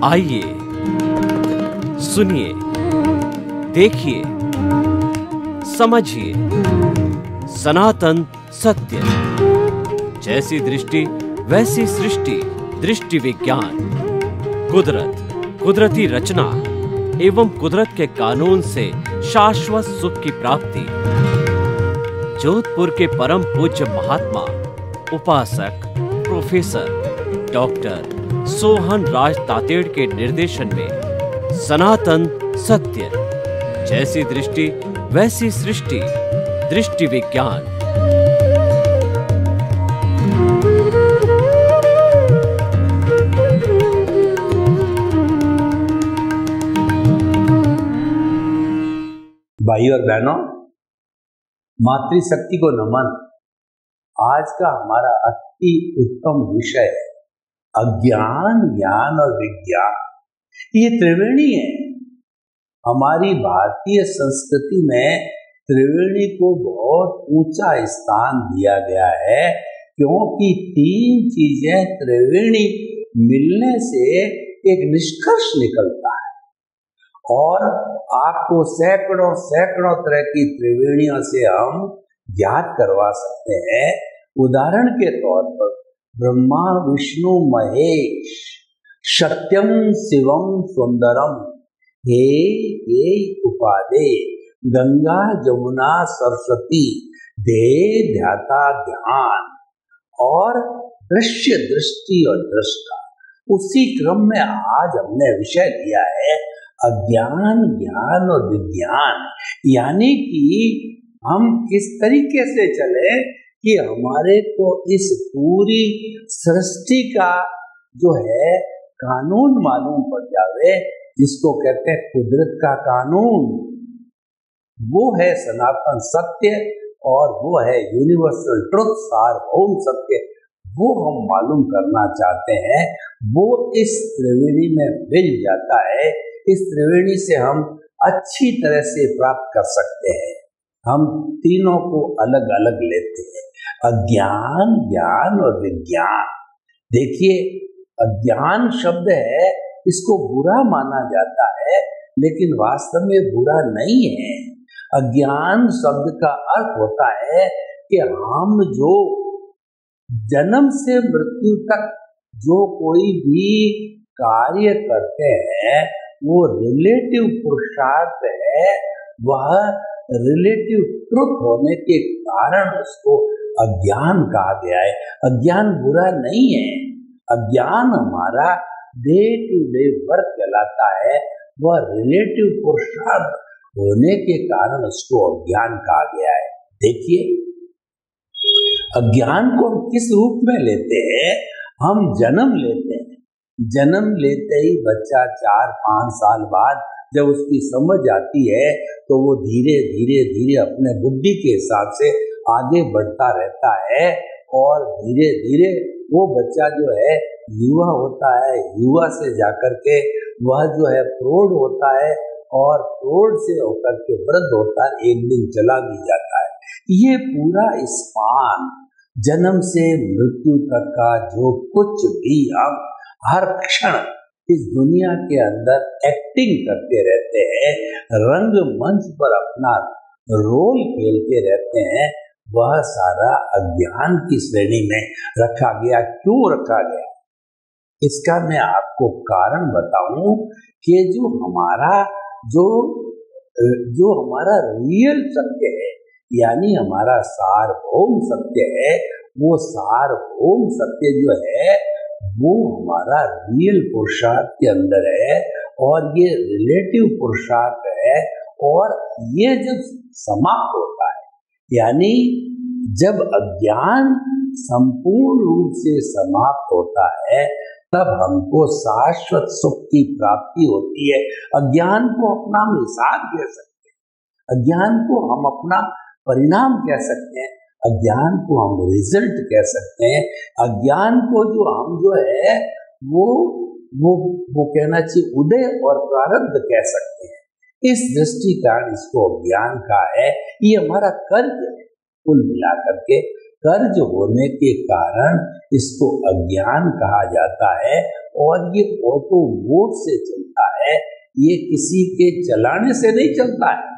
आइए, सुनिए, देखिए, समझिए सनातन सत्य। जैसी दृष्टि वैसी सृष्टि, दृष्टि विज्ञान। कुदरत, कुदरती रचना एवं कुदरत के कानून से शाश्वत सुख की प्राप्ति। जोधपुर के परम पूज्य महात्मा उपासक प्रोफेसर डॉक्टर सोहन राज तातेड़ के निर्देशन में सनातन सत्य। जैसी दृष्टि वैसी सृष्टि, दृष्टि विज्ञान। भाइयों और बहनों, मातृशक्ति को नमन। आज का हमारा अति उत्तम विषय अज्ञान, ज्ञान और विज्ञान। ये त्रिवेणी है। हमारी भारतीय संस्कृति में त्रिवेणी को बहुत ऊंचा स्थान दिया गया है, क्योंकि तीन चीजें त्रिवेणी मिलने से एक निष्कर्ष निकलता है और आपको सैकड़ों सैकड़ों तरह की त्रिवेणियों से हम ज्ञात करवा सकते हैं। उदाहरण के तौर पर ब्रह्मा विष्णु महेश, सत्यम शिवम सुंदरम, हे उपादे, गंगा जमुना सरस्वती, दे ध्याता ध्यान और दृश्य दृष्टि और दृष्टा। उसी क्रम में आज हमने विषय लिया है अज्ञान, ज्ञान और विज्ञान। यानी कि हम किस तरीके से चले कि हमारे को इस पूरी सृष्टि का जो है कानून मालूम पड़ जावे, जिसको कहते हैं कुदरत का कानून। वो है सनातन सत्य और वो है यूनिवर्सल ट्रुथ, सार्वभौम सत्य। वो हम मालूम करना चाहते हैं। वो इस त्रिवेणी में मिल जाता है। इस त्रिवेणी से हम अच्छी तरह से प्राप्त कर सकते हैं। हम तीनों को अलग अलग लेते हैं, अज्ञान, ज्ञान और विज्ञान। देखिए, अज्ञान शब्द है, इसको बुरा माना जाता है, लेकिन वास्तव में बुरा नहीं है। अज्ञान शब्द का अर्थ होता है कि हम जो जन्म से मृत्यु तक जो कोई भी कार्य करते हैं वो रिलेटिव पुरुषार्थ है। वह रिलेटिव ट्रुथ होने के कारण उसको अज्ञान कहा गया है। अज्ञान बुरा नहीं है। अज्ञान हमारा डे टू डे वर्क कहलाता है। वह रिलेटिव पुरुषार्थ होने के कारण उसको अज्ञान कहा गया है। देखिए, अज्ञान को हम किस रूप में लेते हैं? हम जन्म लेते हैं। जन्म लेते ही बच्चा 4-5 साल बाद जब उसकी समझ आती है तो वो धीरे धीरे धीरे अपने बुद्धि के हिसाब से आगे बढ़ता रहता है और धीरे धीरे वो बच्चा जो है युवा होता है। युवा से जाकर के वह जो है प्रौढ़ होता है और प्रौढ़ से होकर के वृद्ध होता है, एक दिन चला भी जाता है। ये पूरा स्पान जन्म से मृत्यु तक का जो कुछ भी हम हर क्षण इस दुनिया के अंदर एक्टिंग करते रहते हैं, रंग मंच पर अपना रोल खेलते रहते हैं, वह सारा अज्ञान की श्रेणी में रखा गया। क्यों रखा गया? इसका मैं आपको कारण बताऊं कि जो हमारा रियल सत्य है, यानी हमारा सार्वभौम सत्य है, वो सार्वभौम सत्य जो है वो हमारा रियल पुरुषार्थ के अंदर है और ये रिलेटिव पुरुषार्थ है। और ये जब समाप्त होता है, यानी जब अज्ञान संपूर्ण रूप से समाप्त होता है, तब हमको शाश्वत सुख की प्राप्ति होती है। अज्ञान को अपना हिसाब कह सकते हैं, अज्ञान को हम अपना परिणाम कह सकते हैं, अज्ञान को हम रिजल्ट कह सकते हैं। अज्ञान को जो है वो कहना चाहिए उदय और प्रारब्ध कह सकते हैं। इस दृष्टि कारण इसको अज्ञान का है। ये हमारा कर्ज है। कुल मिलाकर के कर्ज होने के कारण इसको अज्ञान कहा जाता है और ये ऑटो मोड से चलता है, ये किसी के चलाने से नहीं चलता है।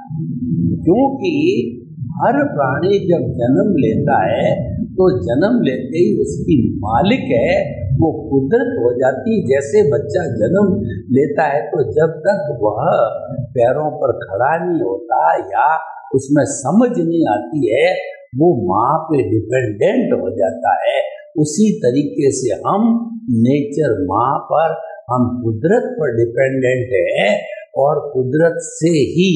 क्योंकि हर प्राणी जब जन्म लेता है तो जन्म लेते ही उसकी मालिक है वो कुदरत हो जाती। जैसे बच्चा जन्म लेता है तो जब तक वह पैरों पर खड़ा नहीं होता या उसमें समझ नहीं आती है वो माँ पे डिपेंडेंट हो जाता है। उसी तरीके से हम नेचर माँ पर, हम कुदरत पर डिपेंडेंट है और कुदरत से ही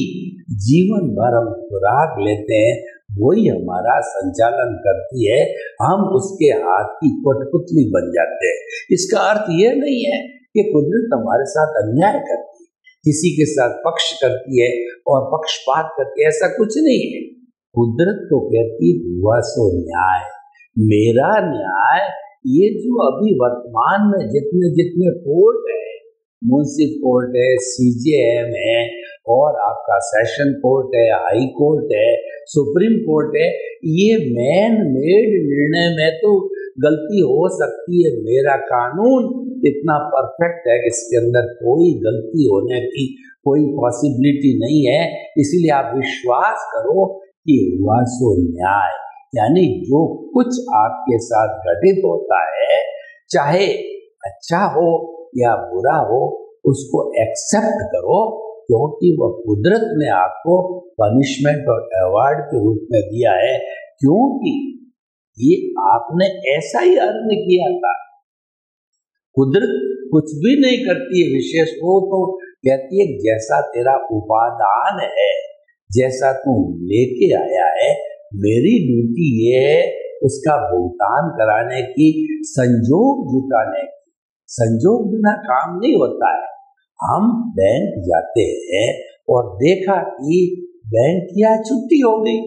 जीवन भर हम खुराक लेते हैं, वही हमारा संचालन करती है। हम उसके हाथ की कठपुतली बन जाते हैं। इसका अर्थ यह नहीं है कि कुदरत हमारे साथ अन्याय करती है, किसी के साथ पक्ष करती है और पक्षपात करती है, ऐसा कुछ नहीं है। कुदरत तो कहती हुआ सो न्याय, मेरा न्याय। ये जो अभी वर्तमान में जितने जितने कोर्ट है, म्युनिसिपल कोर्ट है, सीजेएम है और आपका सेशन कोर्ट है, हाई कोर्ट है, सुप्रीम कोर्ट है, ये मैन मेड निर्णय में तो गलती हो सकती है। मेरा कानून इतना परफेक्ट है कि इसके अंदर कोई गलती होने की कोई पॉसिबिलिटी नहीं है। इसलिए आप विश्वास करो कि हुआ सो न्याय, यानी जो कुछ आपके साथ घटित होता है, चाहे अच्छा हो या बुरा हो, उसको एक्सेप्ट करो, क्योंकि वह कुदरत ने आपको पनिशमेंट और अवार्ड के रूप में दिया है, क्योंकि ये आपने ऐसा ही अर्न किया था। कुदरत कुछ भी नहीं करती है विशेष को, तो कहती है जैसा तेरा उपादान है, जैसा तू लेके आया है, मेरी ड्यूटी ये है उसका भुगतान कराने की, संजोग जुटाने की। संजोग बिना काम नहीं होता है। हम बैंक जाते हैं और देखा कि बैंक की आज छुट्टी हो गई,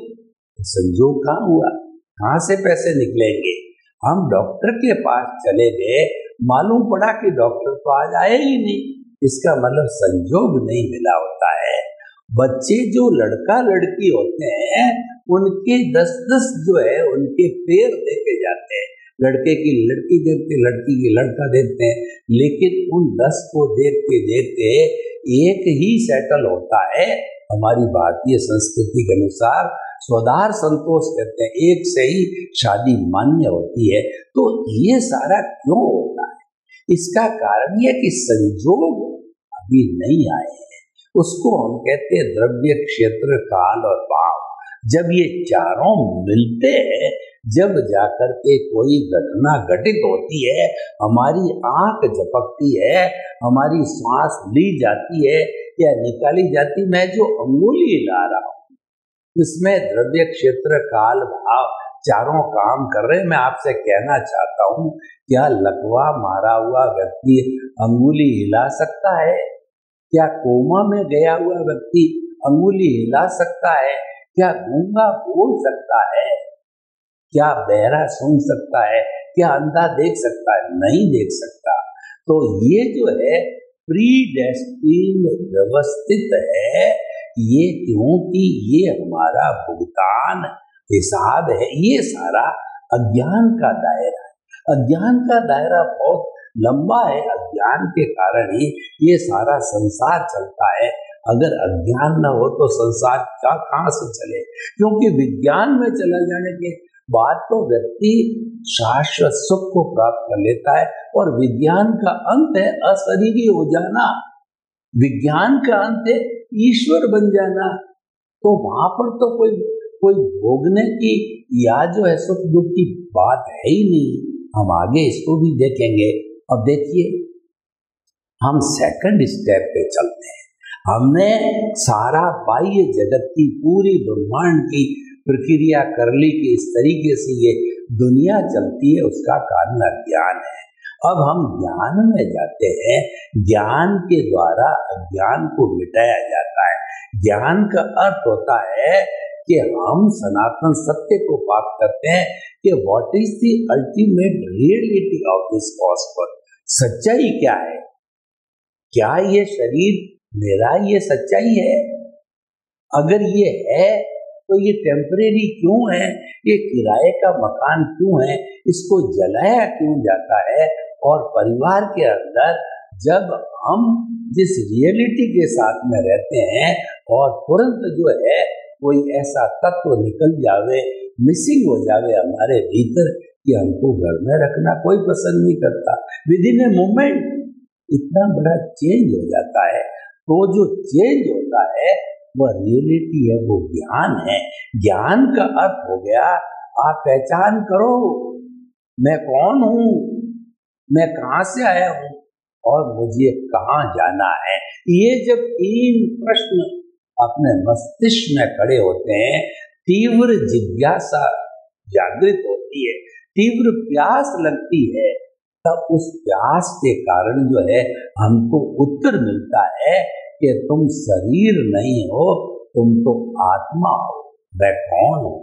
संजोग कहाँ हुआ, कहाँ से पैसे निकलेंगे। हम डॉक्टर के पास चले गए, मालूम पड़ा कि डॉक्टर तो आज आए ही नहीं, इसका मतलब संजोग नहीं मिला होता है। बच्चे जो लड़का लड़की होते हैं उनके 10-10 जो है उनके पैर देखे जाते हैं, लड़के की लड़की देखते, लड़की की लड़का देखते हैं, लेकिन उन 10 को देखते देखते एक ही सेटल होता है। हमारी भारतीय संस्कृति के अनुसार स्वधार संतोष कहते हैं, एक से ही शादी मान्य होती है। तो ये सारा क्यों होता है? इसका कारण यह कि संजोग अभी नहीं आए हैं। उसको हम कहते हैं द्रव्य, क्षेत्र, काल और भाव। जब ये चारों मिलते हैं, जब जाकर के कोई घटना घटित होती है, हमारी आंख झपकती है, हमारी सांस ली जाती है या निकाली जाती, मैं जो अंगुली हिला रहा हूँ इसमें द्रव्य, क्षेत्र, काल, भाव चारों काम कर रहे हैं। मैं आपसे कहना चाहता हूँ, क्या लकवा मारा हुआ व्यक्ति अंगुली हिला सकता है? क्या कोमा में गया हुआ व्यक्ति अंगुली हिला सकता है? क्या गूंगा बोल सकता है? क्या बहरा सुन सकता है? क्या अंधा देख सकता है? नहीं देख सकता। तो ये जो है प्रीडेस्टिन्ड, व्यवस्थित है, ये क्योंकि ये हमारा भुगतान हिसाब है। ये सारा अज्ञान का दायरा है। अज्ञान का दायरा बहुत लंबा है। अज्ञान के कारण ही ये सारा संसार चलता है। अगर अज्ञान न हो तो संसार का कहाँ से चले? क्योंकि विज्ञान में चला जाने के बाद तो व्यक्ति शाश्वत सुख को प्राप्त कर लेता है, और विज्ञान का अंत है अशरीरी हो जाना। विज्ञान का अंत है ईश्वर बन जाना। तो वहां पर तो कोई भोगने की या जो है सुख दुख की बात है ही नहीं। हम आगे इसको भी देखेंगे। अब देखिए, हम सेकंड स्टेप पे चलते हैं। हमने सारा बाह्य जगत की, पूरी ब्रह्मांड की प्रक्रिया कर ली कि इस तरीके से ये दुनिया चलती है, उसका कारण अज्ञान है। अब हम ज्ञान में जाते हैं। ज्ञान के द्वारा अज्ञान को मिटाया जाता है। ज्ञान का अर्थ होता है कि हम सनातन सत्य को प्राप्त करते हैं कि what is the ultimate reality of this Cosmos. सच्चाई क्या है? क्या ये शरीर मेरा ये सच्चाई है? अगर ये है तो ये टेम्परेरी क्यों है? ये किराए का मकान क्यों है? इसको जलाया क्यों जाता है और परिवार के अंदर जब हम जिस रियलिटी के साथ में रहते हैं और तुरंत जो है कोई ऐसा तत्व निकल जावे, मिसिंग हो जावे हमारे भीतर कि हमको घर में रखना कोई पसंद नहीं करता, विद इन ए मोमेंट इतना बड़ा चेंज हो जाता है। तो जो चेंज होता है वह रियलिटी है, वो ज्ञान है। ज्ञान का अर्थ हो गया आप पहचान करो मैं कौन हूँ, मैं कहाँ से आया हूँ और मुझे कहाँ जाना है। ये जब 3 प्रश्न अपने मस्तिष्क में खड़े होते हैं, तीव्र जिज्ञासा जागृत होती है, तीव्र प्यास लगती है, तब उस प्यास के कारण जो है हमको उत्तर मिलता है कि तुम शरीर नहीं हो, तुम तो आत्मा हो। मैं कौन हूँ,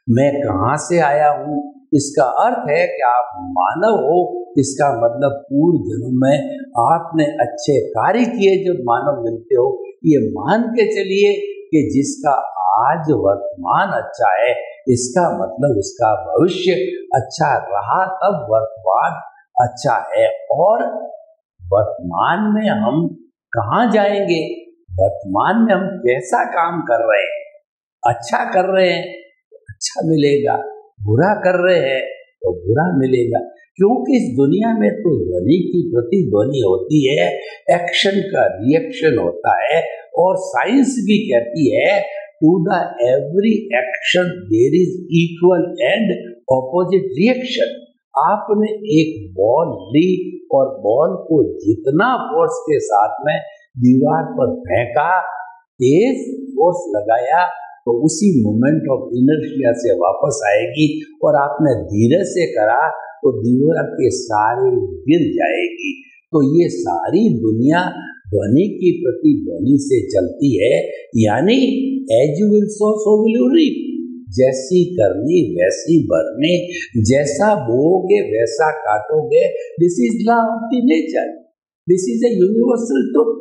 मैं कहाँ से आया हूँ, इसका अर्थ है कि आप मानव हो। इसका मतलब पूर्व जन्म में आपने अच्छे कार्य किए जब मानव मिलते हो। ये मान के चलिए कि जिसका आज वर्तमान अच्छा है, इसका मतलब उसका भविष्य अच्छा रहा तब वर्तमान अच्छा है। और वर्तमान में हम कहाँ जाएंगे, वर्तमान में हम कैसा काम कर रहे हैं, अच्छा कर रहे हैं तो अच्छा मिलेगा, बुरा कर रहे हैं तो बुरा मिलेगा। क्योंकि इस दुनिया में तो ध्वनि की प्रतिध्वनि होती है, एक्शन का रिएक्शन होता है, और साइंस भी कहती है to the every action there is equal and opposite reaction. आपने एक बॉल ली और बॉल को जितना फोर्स के साथ में दीवार पर फेंका, तेज फोर्स लगाया, तो उसी मोमेंट ऑफ इनर्शिया से वापस आएगी। और आपने धीरे से करा तो दीवार के सारे गिर जाएगी। तो ये सारी दुनिया ध्वनि की प्रतिध्वनि से चलती है, यानी as you will sow so will you reap. जैसी करनी वैसी भरनी, जैसा बोओगे वैसा काटोगे। This is law of the nature, this is a universal truth.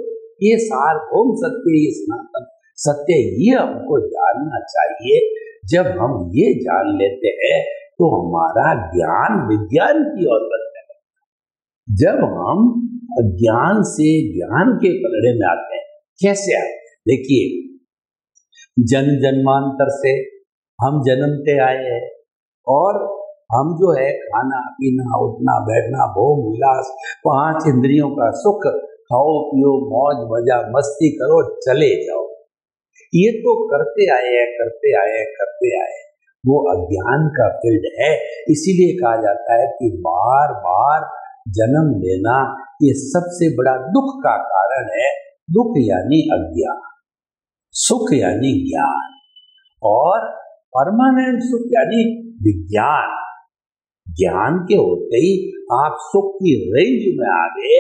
ये सार्वभौम सत्य, ये सनातन सत्य, ये हमको जानना चाहिए। जब हम ये जान लेते हैं तो हमारा ज्ञान विज्ञान की ओर बढ़ता है। जब हम अज्ञान से ज्ञान के पलड़े में आते हैं, कैसे आते हैं? देखिए, जन्म जन्मांतर से हम जन्मते आए हैं और हम जो है खाना पीना उठना बैठना भोग विलास 5 इंद्रियों का सुख, खाओ पियो मौज मजा मस्ती करो चले जाओ, ये तो करते आए हैं करते आए हैं करते आए हैं। वो अज्ञान का फील्ड है। इसीलिए कहा जाता है कि बार बार जन्म लेना ये सबसे बड़ा दुख का कारण है। दुख यानी अज्ञान, सुख यानी ज्ञान, और परमानेंट सुख यानी विज्ञान। ज्ञान के होते ही आप सुख की रेंज में आ गए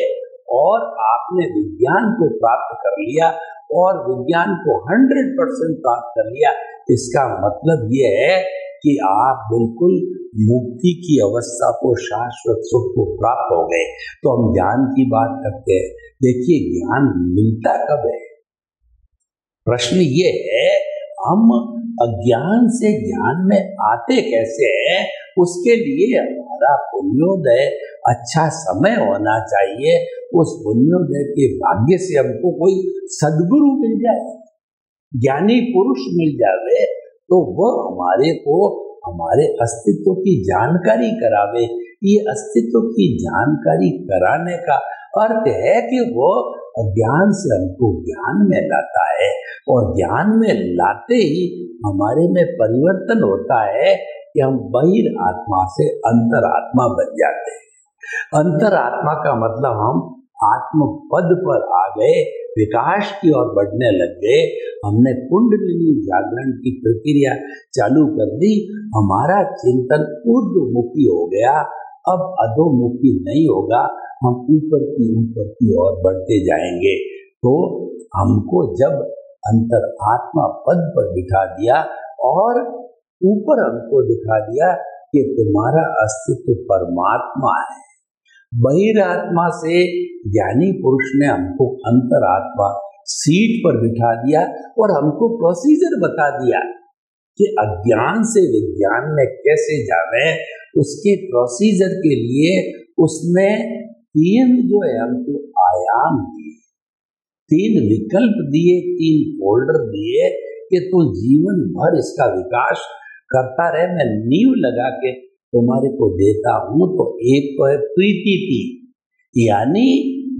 और आपने विज्ञान को प्राप्त कर लिया और विज्ञान को 100% प्राप्त कर लिया। इसका मतलब ये है कि आप बिल्कुल मुक्ति की अवस्था को, शाश्वत सुख को प्राप्त हो गए। तो हम ज्ञान की बात करते हैं। देखिए, ज्ञान मिलता कब है? प्रश्न ये है, हम अज्ञान से ज्ञान में आते कैसे हैं? उसके लिए हमारा पुण्योदय अच्छा समय होना चाहिए। उस पुण्योदय के भाग्य से हमको कोई सद्गुरु मिल जाए, ज्ञानी पुरुष मिल जावे, तो वह हमारे को हमारे अस्तित्व की जानकारी करावे। ये अस्तित्व की जानकारी कराने का अर्थ है कि वो अज्ञान से हमको ज्ञान में लाता है, और ज्ञान में लाते ही हमारे में परिवर्तन होता है कि हम बहिर आत्मा से अंतरात्मा बन जाते हैं। अंतरात्मा का मतलब हम आत्म पद पर आ गए, विकास की ओर बढ़ने लग गए। हमने कुंडलिनी जागरण की प्रक्रिया चालू कर दी। हमारा चिंतन ऊर्ध्वमुखी हो गया, अब अधोमुखी नहीं होगा। हम ऊपर की ओर बढ़ते जाएंगे। तो हमको जब अंतरात्मा पद पर बिठा दिया और ऊपर हमको दिखा दिया कि तुम्हारा अस्तित्व परमात्मा है, बहिरात्मा से ज्ञानी पुरुष ने हमको अंतरात्मा सीट पर बिठा दिया और हमको प्रोसीजर बता दिया कि अज्ञान से विज्ञान में कैसे जावे। उसके प्रोसीजर के लिए उसने तीन जो है हमको आयाम दिए, तीन विकल्प दिए, तीन फोल्डर दिए कि तू जीवन भर इसका विकास करता रहे। मैं नींव लगा के तुम्हारे को देता हूं। तो एक तो है प्रीति थी, यानी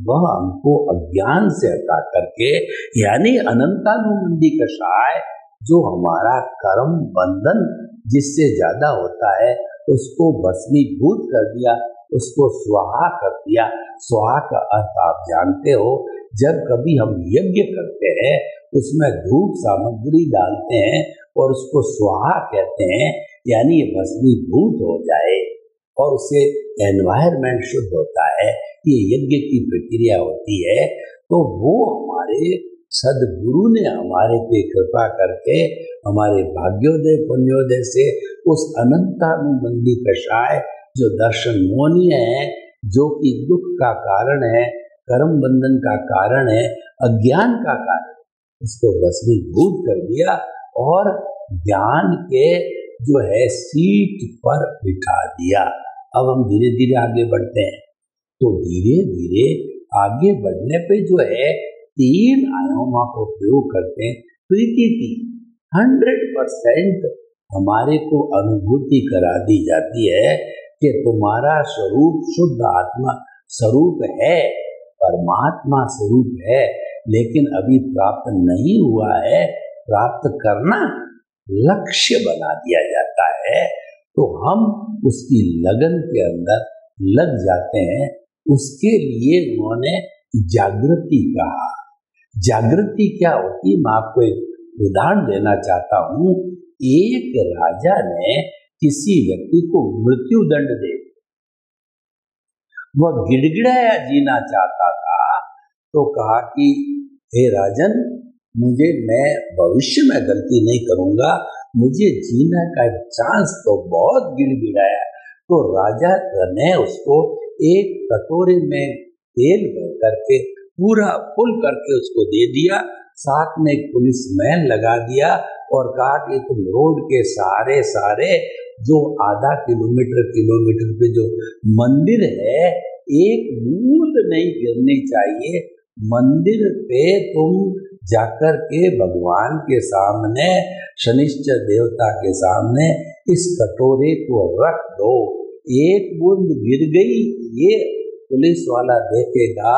वह हमको अज्ञान से हटा करके, यानी अनंतानुबंधी कषाय, जो हमारा कर्म बंधन जिससे ज्यादा होता है उसको भस्मीभूत कर दिया, उसको स्वाहा कर दिया। स्वाहा का अर्थ आप जानते हो, जब कभी हम यज्ञ करते हैं उसमें धूप सामग्री डालते हैं और उसको स्वाहा कहते हैं, यानी ये भस्मीभूत हो जाए और उससे एनवायरमेंट शुद्ध होता है। ये यज्ञ की प्रक्रिया होती है। तो वो हमारे सदगुरु ने हमारे पे कृपा करके हमारे भाग्योदय पुण्योदय से उस अनंतानुबंधी कषाय जो दर्शन मोहनीय है, जो कि दुख का कारण है, कर्म बंधन का कारण है, अज्ञान का कारण, उसको भस्मीभूत कर दिया और ज्ञान के जो है सीट पर बिठा दिया। अब हम धीरे धीरे आगे बढ़ते हैं। तो धीरे धीरे आगे बढ़ने पे जो है तीन आयामों को प्रयोग करते हैं। प्रीति की 100% हमारे को अनुभूति करा दी जाती है कि तुम्हारा स्वरूप शुद्ध आत्मा स्वरूप है, परमात्मा स्वरूप है, लेकिन अभी प्राप्त नहीं हुआ है। प्राप्त करना लक्ष्य बना दिया जाता है। तो हम उसकी लगन के अंदर लग जाते हैं। उसके लिए उन्होंने जागृति कहा। जागृति क्या होती है, मैं आपको एक उदाहरण देना चाहता हूँ। एक राजा ने किसी व्यक्ति को मृत्यु दंड दे, वह गिड़गिड़ाया जीना चाहता था, तो कहा कि हे राजन, मैं भविष्य में गलती नहीं करूंगा, मुझे जीने का एक चांस। तो बहुत गिड़गिड़ाया। तो राजा ने उसको एक कटोरे में तेल भर करके पूरा फुल करके उसको दे दिया। साथ में एक पुलिसमैन लगा दिया और कहा कि तुम रोड के सारे जो आधा किलोमीटर पे जो मंदिर है, एक बूंद नहीं गिरनी चाहिए। मंदिर पे तुम जाकर के भगवान के सामने, शनिश्चर देवता के सामने इस कटोरे को रख दो। एक बूंद गिर गई, ये पुलिस वाला देखेगा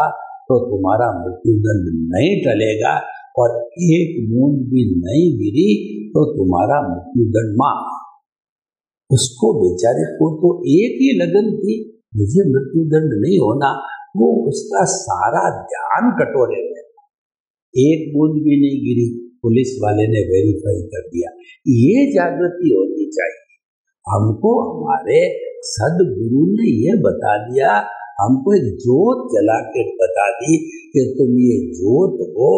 तो तुम्हारा मृत्युदंड नहीं टलेगा, और एक बूंद भी नहीं गिरी तो तुम्हारा मृत्युदंड माफ। उसको बेचारे को तो एक ही लगन थी, मुझे मृत्युदंड नहीं होना। वो उसका सारा ध्यान कटोरे में, एक बूंद भी नहीं गिरी। पुलिस वाले ने वेरीफाई कर दिया। ये जागृति होनी चाहिए। हमको हमारे सदगुरु ने ये बता दिया, हमको एक जोत जला के बता दी कि तुम ये जोत हो,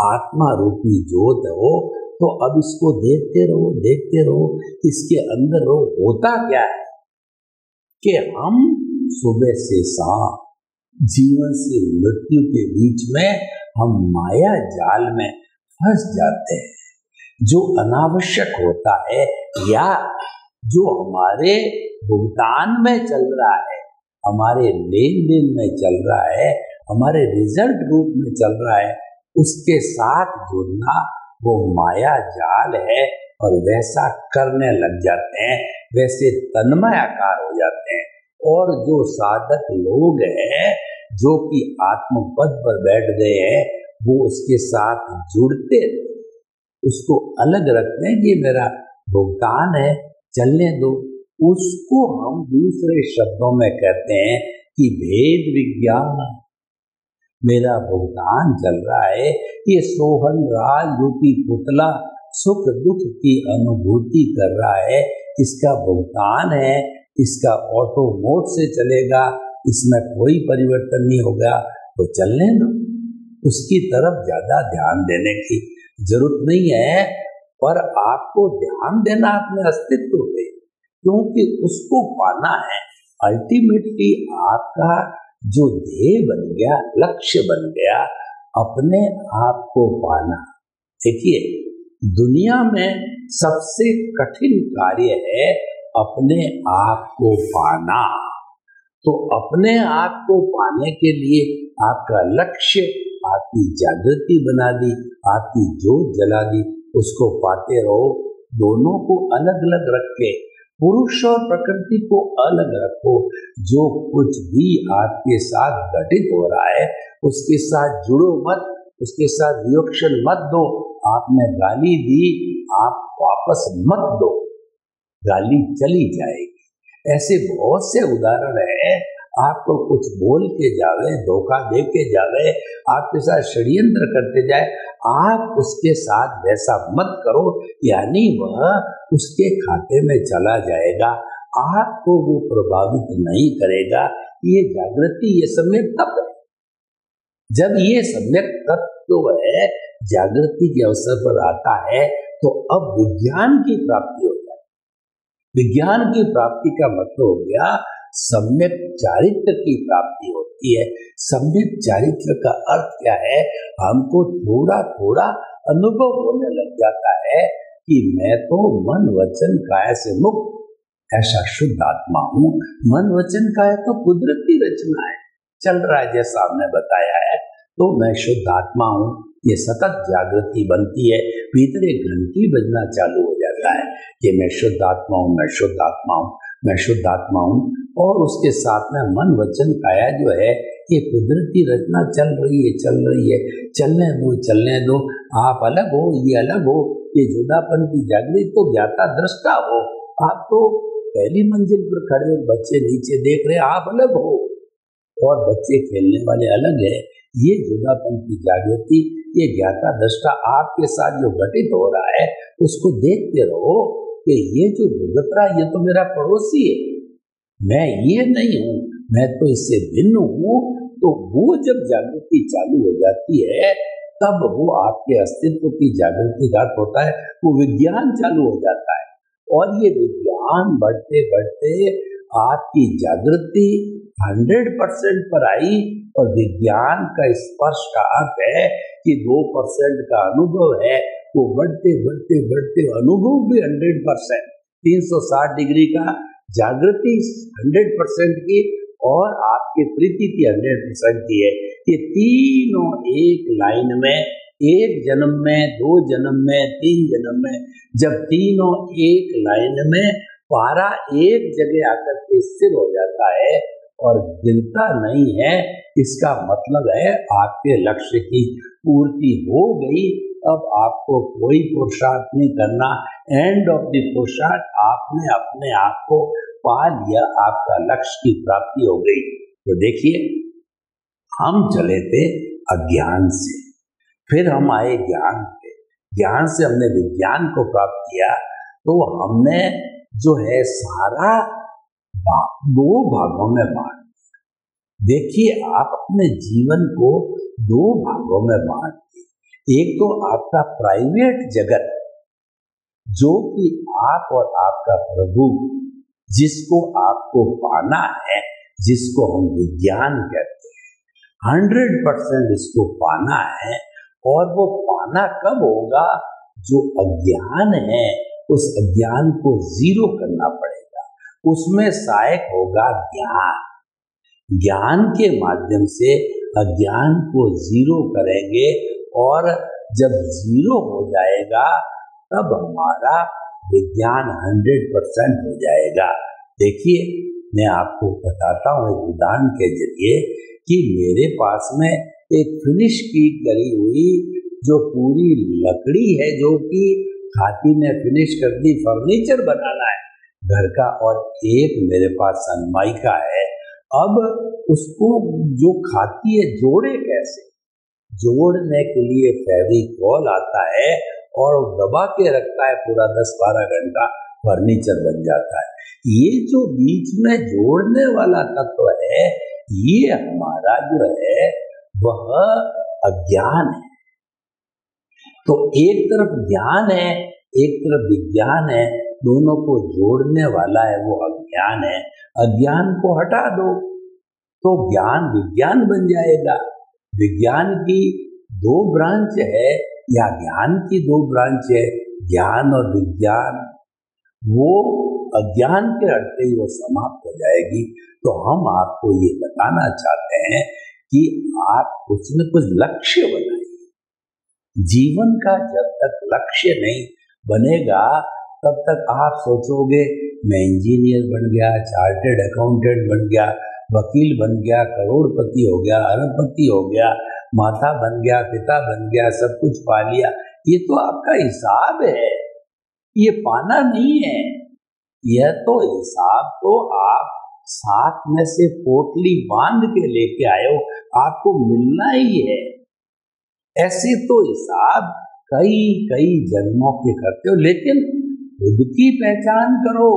आत्मा रूपी जोत हो। तो अब इसको देखते रहो, इसके अंदर रहो। होता क्या है कि हम सुबह से शाम जीवन से मृत्यु के बीच में हम माया जाल में फंस जाते हैं। जो अनावश्यक होता है या जो हमारे भुगतान में चल रहा है, हमारे लेन देन में चल रहा है, हमारे रिजल्ट रूप में चल रहा है, उसके साथ जुड़ना वो माया जाल है। और वैसा करने लग जाते हैं, वैसे तन्मयाकार हो जाते हैं। और जो साधक लोग हैं जो कि आत्मपद पर बैठ गए हैं, वो उसके साथ जुड़ते नहीं, उसको अलग रखते हैं कि मेरा भुगतान है, चलने दो। उसको हम दूसरे शब्दों में कहते हैं कि भेद विज्ञान। मेरा भुगतान चल रहा है, ये सोहन राज रूपी पुतला सुख दुख की अनुभूति कर रहा है, इसका भुगतान है, इसका ऑटो मोड से चलेगा, इसमें कोई परिवर्तन नहीं होगा, तो चलने दो। उसकी तरफ ज्यादा ध्यान देने की जरूरत नहीं है, पर आपको ध्यान देना अपने अस्तित्व पे, क्योंकि उसको पाना है। अल्टीमेटली आपका जो ध्येय बन गया, लक्ष्य बन गया, अपने आप को पाना। देखिए, दुनिया में सबसे कठिन कार्य है अपने आप को पाना। तो अपने आप को पाने के लिए आपका लक्ष्य आपकी जागृति बना दी, आपकी जोत जला दी, उसको पाते रहो। दोनों को अलग अलग रख के, पुरुष और प्रकृति को अलग रखो। जो कुछ भी आपके साथ घटित हो रहा है उसके साथ जुड़ो मत, उसके साथ रिएक्शन मत दो। आपने गाली दी, आप वापस मत दो, गाली चली जाएगी। ऐसे बहुत से उदाहरण है। आपको कुछ बोल के जावे, धोखा दे के जावे, आपके साथ षड्यंत्र करते जाए, आप उसके साथ वैसा मत करो, यानी वह उसके खाते में चला जाएगा, आपको वो प्रभावित नहीं करेगा। ये जागृति, ये सम्यक तत्व है। जब ये सम्यक तत्व है जागृति के अवसर पर आता है तो अब विज्ञान की प्राप्ति हो जाती है। विज्ञान की प्राप्ति का मतलब हो गया सम्यक चारित्र की प्राप्ति होती है। सम्यक चारित्र का अर्थ क्या है? हमको थोड़ा थोड़ा अनुभव होने लग जाता है कि मैं तो मन वचन काया से मुक्त ऐसा शुद्ध आत्मा हूँ। मन वचन काया तो कुदरती रचना है, चल रहा है जैसा आपने बताया है, तो मैं शुद्ध आत्मा हूँ। ये सतत जागृति बनती है, भीतर एक घंटी बजना चालू हो जाता है कि मैं शुद्ध आत्मा हूँ, मैं शुद्ध आत्मा हूँ, मैं शुद्ध आत्मा हूँ। और उसके साथ में मन वचन काया जो है ये कुदरती रचना चल रही है, चल रही है। चलने दो, चलने दो। आप अलग हो, ये अलग हो, ये जुदापन की जागृति तो ज्ञाता दृष्टा हो। आप तो पहली मंजिल पर खड़े हो, बच्चे नीचे देख रहे, आप अलग हो और बच्चे खेलने वाले अलग है। ये जुदापन की जागृति, ये ज्ञाता दृष्टा आपके साथ जो घटित हो रहा है उसको देखते रहो कि ये जो भुगत रहा है ये तो मेरा पड़ोसी है, मैं ये नहीं हूँ, मैं तो इससे भिन्न हूँ। तो वो जब जागृति चालू हो जाती है तब वो आपके अस्तित्व की जागृति का अर्थ होता है, वो विज्ञान चालू हो जाता है। और ये विज्ञान बढ़ते बढ़ते आपकी जागृति 100% पर आई। और विज्ञान का स्पर्श का अर्थ है कि 2% का अनुभव है, वो बढ़ते बढ़ते बढ़ते अनुभव भी 100%, 360 डिग्री का, जागृति 100% की और आपकी प्रीति की 100% की है। ये तीनों एक लाइन में, एक जन्म में, 2 जन्म में, 3 जन्म में, जब तीनों एक लाइन में पारा एक जगह आकर के स्थिर हो जाता है और गिरता नहीं है, इसका मतलब है आपके लक्ष्य की पूर्ति हो गई। अब आपको कोई पुरुषार्थ नहीं करना, एंड ऑफ द पुरुषार्थ आपने अपने आप को पा लिया, आपका लक्ष्य की प्राप्ति हो गई। तो देखिए, हम चले थे अज्ञान से, फिर हम आए ज्ञान पे, ज्ञान से हमने विज्ञान को प्राप्त किया। तो हमने जो है सारा 2 भागों में बांट दिया। देखिए, आप अपने जीवन को 2 भागों में बांट दिए। एक तो आपका प्राइवेट जगत, जो कि आप और आपका प्रभु, जिसको आपको पाना है, जिसको हम विज्ञान कहते हैं, 100% इसको पाना है। और वो पाना कब होगा? जो अज्ञान है उस अज्ञान को जीरो करना पड़ेगा, उसमें सहायक होगा ज्ञान। ज्ञान के माध्यम से अज्ञान को जीरो करेंगे और जब जीरो हो जाएगा तब हमारा विज्ञान 100% हो जाएगा। देखिए, मैं आपको बताता हूँ एक उदाहरण के जरिए कि मेरे पास में एक फिनिश की करी हुई जो पूरी लकड़ी है, जो कि खाती ने फिनिश कर दी, फर्नीचर बनाना है घर का, और एक मेरे पास सनमाइका है। अब उसको जो खाती है जोड़े कैसे? जोड़ने के लिए फेविकॉल आता है और दबा के रखता है, पूरा 10-12 घंटा फर्नीचर बन जाता है। ये जो बीच में जोड़ने वाला तत्व है, ये हमारा जो है वह अज्ञान है। तो एक तरफ ज्ञान है, एक तरफ विज्ञान है, दोनों को जोड़ने वाला है वो अज्ञान है। अज्ञान को हटा दो तो ज्ञान विज्ञान बन जाएगा। विज्ञान की 2 ब्रांच है या ज्ञान की 2 ब्रांच है, ज्ञान और विज्ञान। वो अज्ञान के हटते ही वो समाप्त हो जाएगी। तो हम आपको ये बताना चाहते हैं कि आप कुछ न कुछ लक्ष्य बनाइए। जीवन का जब तक लक्ष्य नहीं बनेगा तब तक आप सोचोगे मैं इंजीनियर बन गया, चार्टर्ड अकाउंटेंट बन गया, वकील बन गया, करोड़पति हो गया, अरबपति हो गया, माता बन गया, पिता बन गया, सब कुछ पा लिया। ये तो आपका हिसाब है, ये पाना नहीं है। यह तो हिसाब तो आप साथ में से पोटली बांध के लेके आए हो, आपको मिलना ही है। ऐसे तो हिसाब कई कई जन्मों के करते हो, लेकिन खुद की पहचान करो।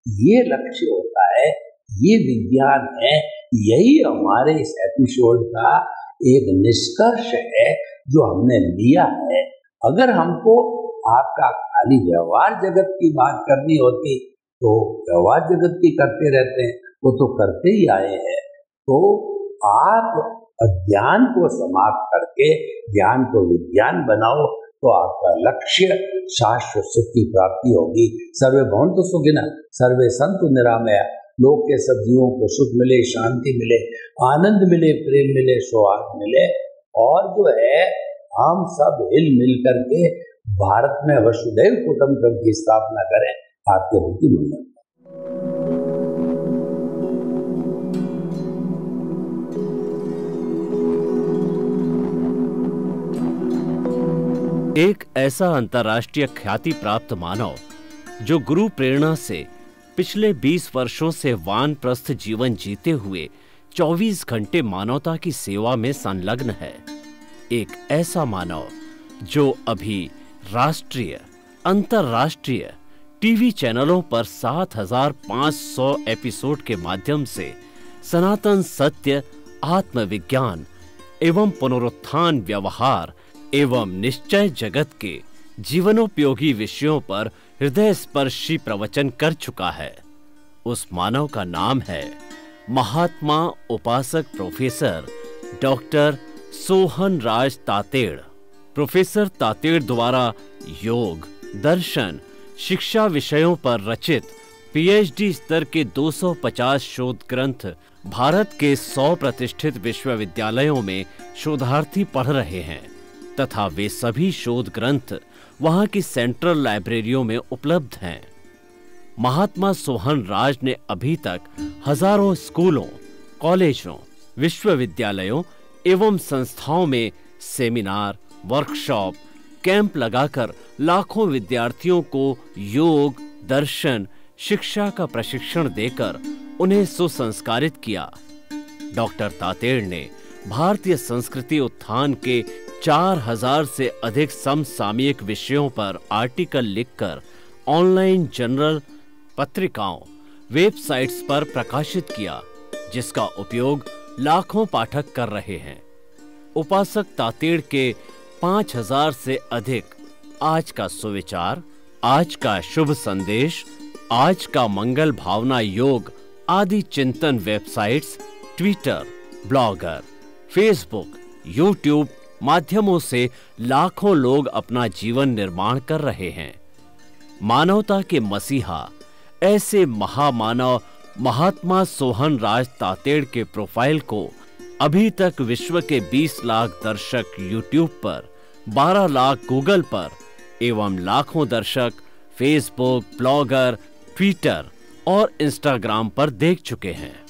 ये लक्ष्य होता है, ये विज्ञान है। यही हमारे इस एपिसोड का एक निष्कर्ष है जो हमने लिया है। अगर हमको आपका खाली व्यवहार जगत की बात करनी होती तो व्यवहार जगत की करते रहते हैं, वो तो करते ही आए हैं। तो आप अज्ञान को समाप्त करके ज्ञान को विज्ञान बनाओ तो आपका लक्ष्य शाश्वत सुख की प्राप्ति होगी। सर्वे भवन्तु सुखिनः, सर्वे सन्तु निरामया। लोक के सब जीवों को सुख मिले, शांति मिले, आनंद मिले, प्रेम मिले, सौहार्द मिले। और जो है हम सब हिल मिल करके भारत में वसुधैव कुटुंबकम की स्थापना करें। आपके होती मंगल। एक ऐसा अंतर्राष्ट्रीय ख्याति प्राप्त मानव जो गुरु प्रेरणा से पिछले 20 वर्षों से वानप्रस्थ जीवन जीते हुए 24 घंटे मानवता की सेवा में संलग्न है। एक ऐसा मानव जो अभी राष्ट्रीय, अंतर्राष्ट्रीय टीवी चैनलों पर 7,500 एपिसोड के माध्यम से सनातन सत्य, आत्मविज्ञान एवं पुनरुत्थान, व्यवहार एवं निश्चय जगत के जीवनोपयोगी विषयों पर हृदय स्पर्शी प्रवचन कर चुका है। उस मानव का नाम है महात्मा उपासक प्रोफेसर डॉक्टर सोहन राज तातेड़। प्रोफेसर तातेड़ द्वारा योग, दर्शन, शिक्षा विषयों पर रचित पीएचडी स्तर के 250 शोध ग्रंथ भारत के 100 प्रतिष्ठित विश्वविद्यालयों में शोधार्थी पढ़ रहे हैं तथा वे सभी शोध ग्रंथ वहां की सेंट्रल लाइब्रेरियों में उपलब्ध हैं। महात्मा सोहन राज ने अभी तक हजारों स्कूलों, कॉलेजों, विश्वविद्यालयों एवं संस्थाओं में सेमिनार, वर्कशॉप, कैंप लगाकर लाखों विद्यार्थियों को योग, दर्शन, शिक्षा का प्रशिक्षण देकर उन्हें सुसंस्कारित किया। डॉक्टर तातेड़ ने भारतीय संस्कृति उत्थान के 4000 से अधिक समसामयिक विषयों पर आर्टिकल लिखकर ऑनलाइन जर्नल, पत्रिकाओं, वेबसाइट्स पर प्रकाशित किया, जिसका उपयोग लाखों पाठक कर रहे हैं। उपासक तातेड़ के 5000 से अधिक आज का सुविचार, आज का शुभ संदेश, आज का मंगल भावना योग आदि चिंतन websites, Twitter, blogger, Facebook, YouTube माध्यमों से लाखों लोग अपना जीवन निर्माण कर रहे हैं। मानवता के मसीहा ऐसे महामानव महात्मा सोहन राज तातेड़ के प्रोफाइल को अभी तक विश्व के 20 लाख दर्शक यूट्यूब पर, 12 लाख गूगल पर एवं लाखों दर्शक फेसबुक, ब्लॉगर, ट्विटर और इंस्टाग्राम पर देख चुके हैं।